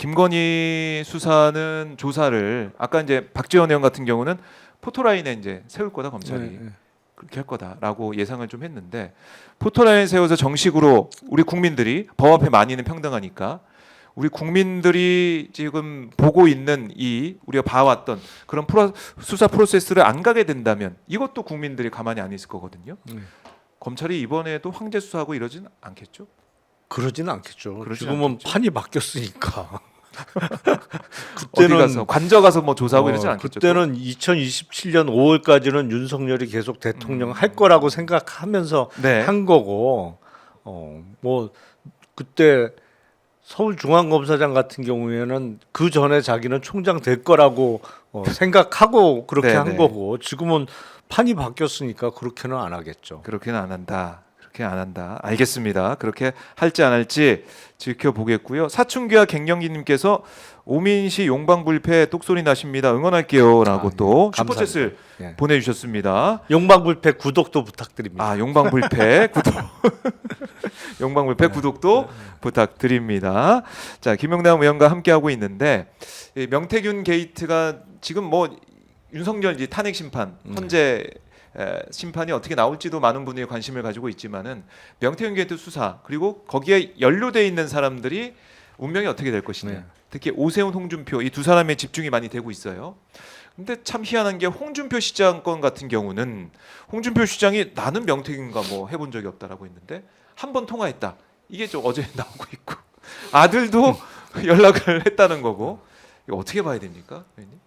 김건희 수사는 조사를 아까 이제 박지원 의원 같은 경우는 포토라인에 이제 세울 거다 검찰이 그렇게 할 거다라고 예상을 좀 했는데 포토라인 세워서 정식으로 우리 국민들이 법 앞에 만인은 평등하니까 우리 국민들이 지금 보고 있는 이 우리가 봐왔던 그런 수사 프로세스를 안 가게 된다면 이것도 국민들이 가만히 안 있을 거거든요. 검찰이 이번에도 황제 수사하고 이러진 않겠죠? 그러지는 않겠죠. 그러진 지금은 않겠죠. 판이 바뀌었으니까. 어디 가서 관저 가서 뭐 조사하고 이러진 않겠죠? 그때는 2027년 5월까지는 윤석열이 계속 대통령 할 거라고 생각하면서 네. 한 거고, 뭐 그때 서울중앙검사장 같은 경우에는 그 전에 자기는 총장 될 거라고 생각하고 그렇게 네, 한 네. 거고, 지금은 판이 바뀌었으니까 그렇게는 안 하겠죠. 그렇게는 안 한다. 그렇게 안 한다. 알겠습니다. 그렇게 할지 안 할지 지켜보겠고요. 사춘기와 갱년기님께서 오민시 용방불패 똑소리 나십니다. 응원할게요라고 또 감사합니다. 슈퍼챗을 예. 보내주셨습니다. 용방불패 구독도 부탁드립니다. 아 용방불패 구독, 용방불패 구독도 부탁드립니다. 자 김영남 의원과 함께 하고 있는데 이 명태균 게이트가 지금 뭐 윤석열 이제 탄핵 심판 헌재 심판이 어떻게 나올지도 많은 분들이 관심을 가지고 있지만은 명태균 게이트 수사 그리고 거기에 연루돼 있는 사람들이 운명이 어떻게 될 것이냐. 네. 특히 오세훈, 홍준표 이 두 사람의 집중이 많이 되고 있어요. 근데 참 희한한 게 홍준표 시장 건 같은 경우는 홍준표 시장이 나는 명태균과 뭐 해본 적이 없다라고 했는데 한 번 통화했다. 이게 좀 어제 나오고 있고 아들도 연락을 했다는 거고 이거 어떻게 봐야 됩니까, 의원님?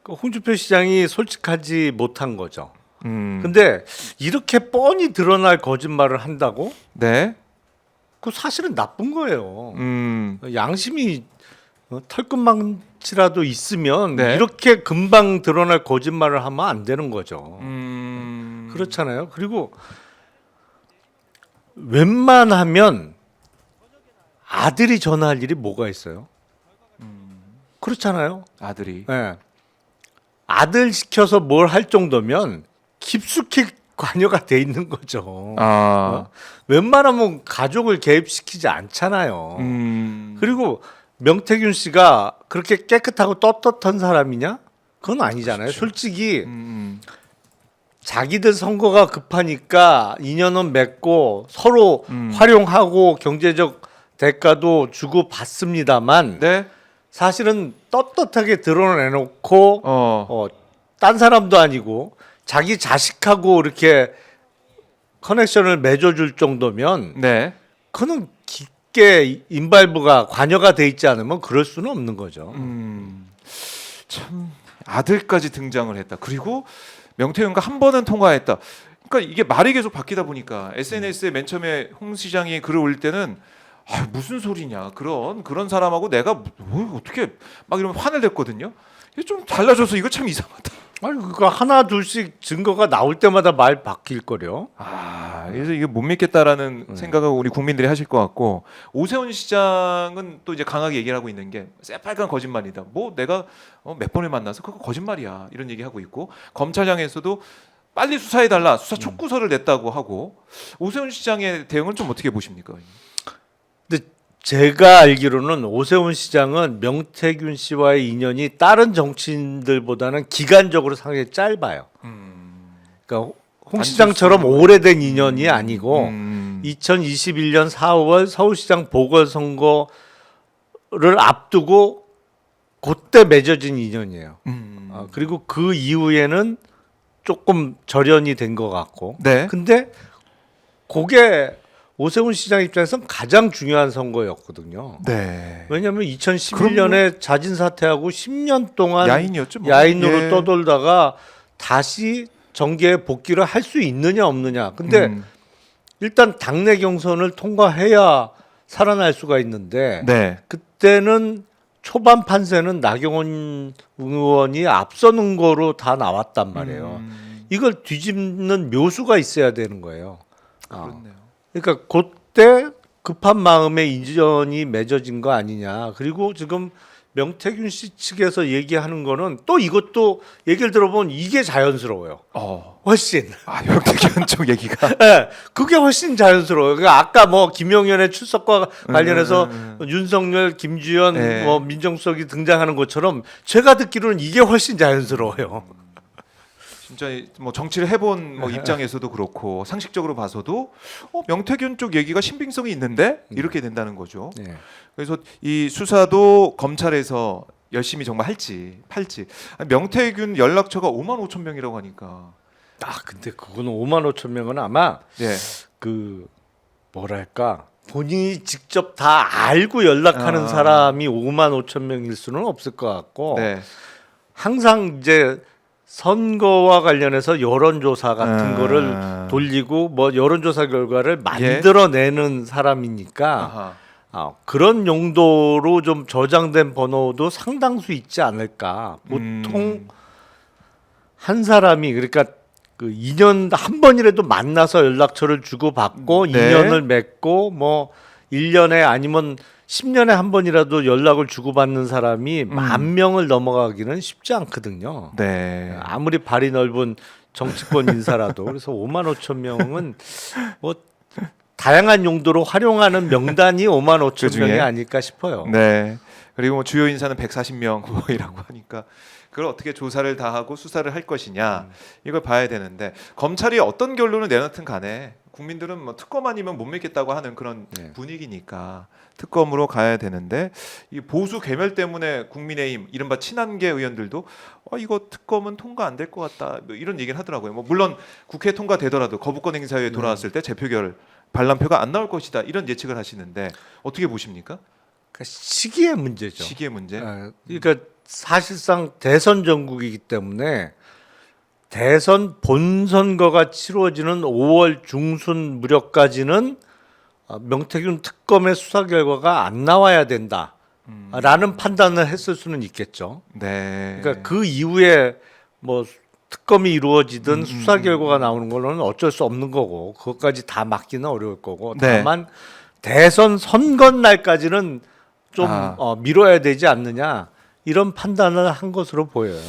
홍준표 시장이 솔직하지 못한 거죠. 음. 근데 이렇게 뻔히 드러날 거짓말을 한다고? 네. 그 사실은 나쁜 거예요. 음. 양심이 털끝망치라도 있으면 네. 이렇게 금방 드러날 거짓말을 하면 안 되는 거죠. 음. 그렇잖아요. 그리고 웬만하면 아들이 전화할 일이 뭐가 있어요? 그렇잖아요. 아들이. 네. 아들 시켜서 뭘 할 정도면 깊숙이 관여가 돼 있는 거죠. 아. 웬만하면 가족을 개입시키지 않잖아요. 그리고 명태균 씨가 그렇게 깨끗하고 떳떳한 사람이냐? 그건 아니잖아요. 그렇죠. 솔직히 음. 자기들 선거가 급하니까 인연은 맺고 서로 활용하고 경제적 대가도 주고 받습니다만 네. 사실은 떳떳하게 드러내놓고 딴 사람도 아니고 자기 자식하고 이렇게 커넥션을 맺어줄 정도면 네. 그는 깊게 인발부가 관여가 돼 있지 않으면 그럴 수는 없는 거죠. 참 아들까지 등장을 했다. 그리고 명태균과 한 번은 통화했다. 그러니까 이게 말이 계속 바뀌다 보니까 SNS에 맨 처음에 홍 시장이 글을 올릴 때는 무슨 소리냐 그런 사람하고 내가 뭐 어떻게 막 이러면 화를 냈거든요. 이게 좀 달라져서 이거 참 이상하다. 아니 그러니까 하나 둘씩 증거가 나올 때마다 말 바뀔 거려. 그래서 이게 못 믿겠다라는 생각을 우리 국민들이 하실 것 같고 오세훈 시장은 또 이제 강하게 얘기를 하고 있는 게 새빨간 거짓말이다. 뭐 내가 몇 번을 만나서 그거 거짓말이야 이런 얘기하고 있고 검찰장에서도 빨리 수사해달라 수사 촉구서를 냈다고 하고 오세훈 시장의 대응은 좀 어떻게 보십니까? 근데 제가 알기로는 오세훈 시장은 명태균 씨와의 인연이 다른 정치인들보다는 기간적으로 상당히 짧아요. 그러니까 홍 시장처럼 오래된 인연이 아니고 2021년 4월 서울시장 보궐선거를 앞두고 그때 맺어진 인연이에요. 그리고 그 이후에는 조금 절연이 된 것 같고. 네. 근데 그게 오세훈 시장 입장에서는 가장 중요한 선거였거든요. 네. 왜냐하면 2011년에 자진 사퇴하고 10년 동안 야인이었죠. 뭐. 야인으로 예. 떠돌다가 다시 정계에 복귀를 할 수 있느냐 없느냐. 근데 일단 당내 경선을 통과해야 살아날 수가 있는데 네. 그때는 초반 판세는 나경원 의원이 앞서는 거로 다 나왔단 말이에요. 이걸 뒤집는 묘수가 있어야 되는 거예요. 그렇네요. 그러니까 그때 급한 마음에 인연이 맺어진 거 아니냐. 그리고 지금 명태균 씨 측에서 얘기하는 거는 또 이것도 얘기를 들어보면 이게 자연스러워요. 훨씬. 명태균 쪽 얘기가. 네, 그게 훨씬 자연스러워요. 그러니까 아까 뭐 김용현의 출석과 관련해서 윤석열, 김주현, 네. 뭐 민정수석이 등장하는 것처럼 제가 듣기로는 이게 훨씬 자연스러워요. 진짜 뭐 정치를 해본 뭐 입장에서도 그렇고 상식적으로 봐서도 명태균 쪽 얘기가 신빙성이 있는데 이렇게 된다는 거죠. 네. 그래서 이 수사도 검찰에서 열심히 정말 팔지. 아니, 명태균 연락처가 5만 5천 명이라고 하니까. 근데 그거는 5만 5천 명은 아마 네. 그 뭐랄까 본인이 직접 다 알고 연락하는 사람이 5만 5천 명일 수는 없을 것 같고 네. 항상 이제 선거와 관련해서 여론조사 같은 거를 돌리고 뭐 여론조사 결과를 만들어내는 사람이니까 그런 용도로 좀 저장된 번호도 상당수 있지 않을까. 보통 한 사람이 그러니까 그 2년 한 번이라도 만나서 연락처를 주고받고 네. 2년을 맺고 뭐 1년에 아니면 10년에 한 번이라도 연락을 주고받는 사람이 10,000명을 넘어가기는 쉽지 않거든요. 네. 아무리 발이 넓은 정치권 인사라도 그래서 5만 5천 명은 뭐 다양한 용도로 활용하는 명단이 5만 5천 명이 아닐까 싶어요. 네. 그리고 뭐 주요 인사는 140명 뭐이라고 하니까 그걸 어떻게 조사를 다 하고 수사를 할 것이냐 이걸 봐야 되는데 검찰이 어떤 결론을 내놓든 간에 국민들은 뭐 특검 아니면 못 믿겠다고 하는 그런 분위기니까 특검으로 가야 되는데 이 보수 괴멸 때문에 국민의힘 이른바 친한계 의원들도 이거 특검은 통과 안 될 것 같다 뭐 이런 얘기를 하더라고요. 뭐 물론 국회 통과되더라도 거부권 행사에 돌아왔을 때 재표결 반란표가 안 나올 것이다 이런 예측을 하시는데 어떻게 보십니까? 그러니까 시기의 문제죠. 시기의 문제. 그러니까 사실상 대선 전국이기 때문에 대선 본선거가 치루어지는 5월 중순 무렵까지는 명태균 특검의 수사 결과가 안 나와야 된다라는 판단을 했을 수는 있겠죠. 네. 그러니까 그 이후에 뭐 특검이 이루어지든 수사 결과가 나오는 거는 어쩔 수 없는 거고 그것까지 다 막기는 어려울 거고 네. 다만 대선 선거 날까지는 좀 미뤄야 되지 않느냐 이런 판단을 한 것으로 보여요.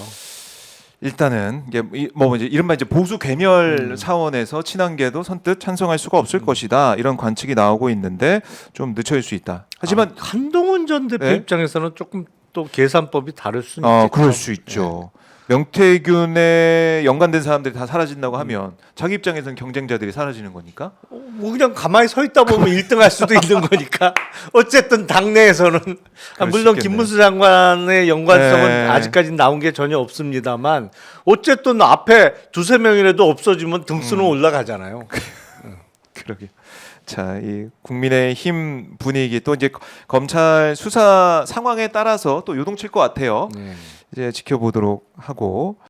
일단은 이게 뭐 이제 이른바 이제 보수 괴멸 차원에서 친한계도 선뜻 찬성할 수가 없을 것이다 이런 관측이 나오고 있는데 좀 늦춰질 수 있다. 하지만 한동훈 전 대표 네? 입장에서는 조금 또 계산법이 다를 수는 있겠죠. 그럴 수 있죠. 명태균에 연관된 사람들이 다 사라진다고 하면 자기 입장에서는 경쟁자들이 사라지는 거니까. 뭐 그냥 가만히 서 있다 보면 1등할 수도 있는 거니까. 어쨌든 당내에서는 물론 있겠네요. 김문수 장관의 연관성은 네. 아직까지 나온 게 전혀 없습니다만 어쨌든 앞에 두세 명이라도 없어지면 등수는 올라가잖아요. 그러게. 자, 이 국민의힘 분위기 또 이제 검찰 수사 상황에 따라서 또 요동칠 것 같아요. 이제 지켜보도록 하고.